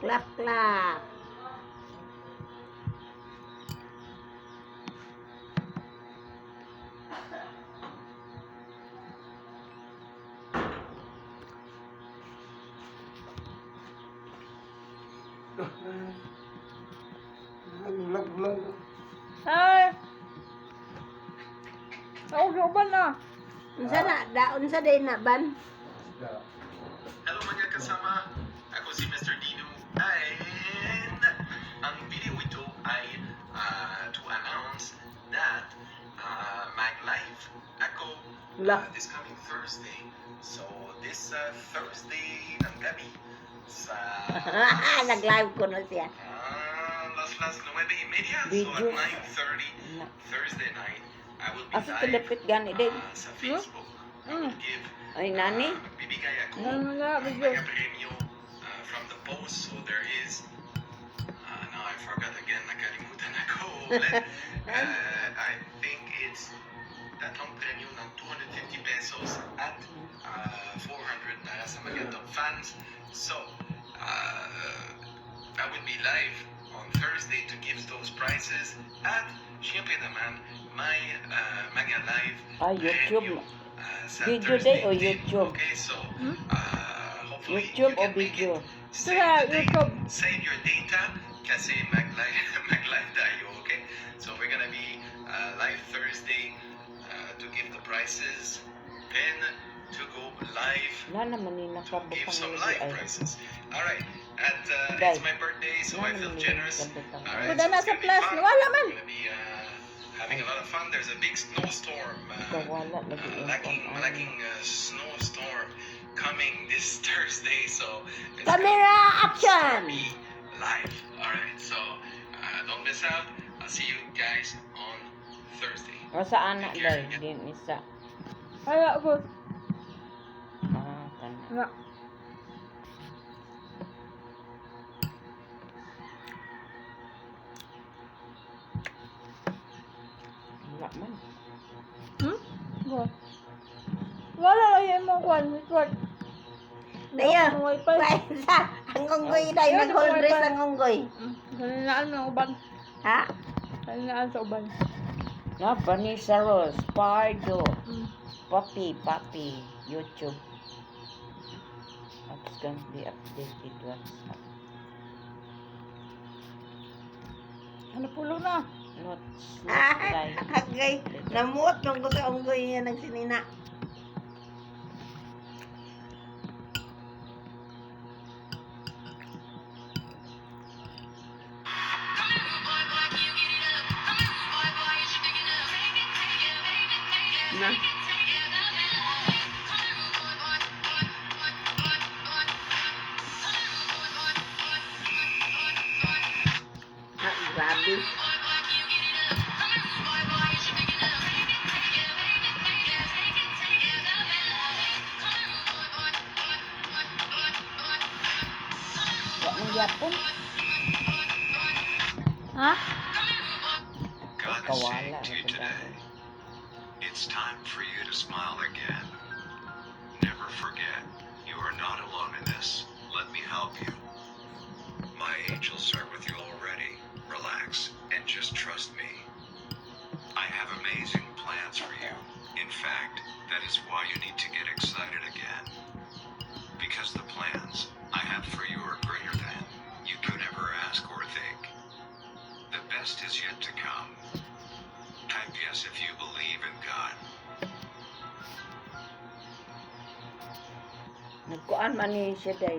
Clap, clap. Bulag-bulag. Ay! Ako ba na? Unsa na? Daon sa day na, ban? Hello mga kasama, ako si Mr. Dino and ang video ito ay to announce that mag-live ako this coming Thursday. So this Thursday ng gabi sa Nag-live ko na siya. las 9:30. So Video. at 9:30 Thursday night, I will be Asa live tilapit gani din? sa Facebook. I will give Ay, nani? bibigay ako Wala, video. mga premyo from the post. So there is now I forgot again, nakalimutan ako. I think it's tatlong premyo ng 250 pesos at 400 para sa mga top fans. So I will be live on Thursday to give those prizes at syempre naman may mga live YouTube. premyo sa Video Thursday day o din. YouTube? Okay, so hopefully YouTube you o can make video? it. Sa Save the date, YouTube. save your data kasi mag-live tayo, okay? So we're gonna be live Thursday to give the prizes, then to go live Na naman ni to give some nakabutang live ay. prizes. Alright, and Day. it's my birthday, so I feel generous. Alright, Wala na it's sa gonna be plus. fun. Wala man. We're gonna be having a lot of fun. There's a big snowstorm. Kawala lagi yung Malaking snowstorm coming this Thursday, so it's Camera gonna action! be live. Alright, so don't miss out. I'll see you guys on Thursday. O sa anak day, din isa. Kaya ko. Kana. Na. Wala man. Go. Wala lang yung mga kwan. Kwan. Daya, Wifi. paisa. Ang unggoy day, Ayun, nag-hold wifi. dress ang unggoy. Kalinaan ng uban. Ha? Kalinaan sa uban. Na, Vanessa Rose, Pardo, Papi, YouTube. It's gonna be updated WhatsApp. Ano pulo na? Not Ah, live. agay. Namuot nung ko sa unggoy niya nagsinina. Na. Grabe. Wak mong yapon. Ha? God is Kawala saying to you na today, it's time for you to smile again. Never forget, you are not alone in this. Let me help you. My angels are with you already. Relax and just trust me. I have amazing plans for you. In fact, that is why you need to get excited again. Because the plans I have for you are greater than you could ever ask or think. The best is yet to come. Type yes if you believe in God. Nagkuan man ni siya day.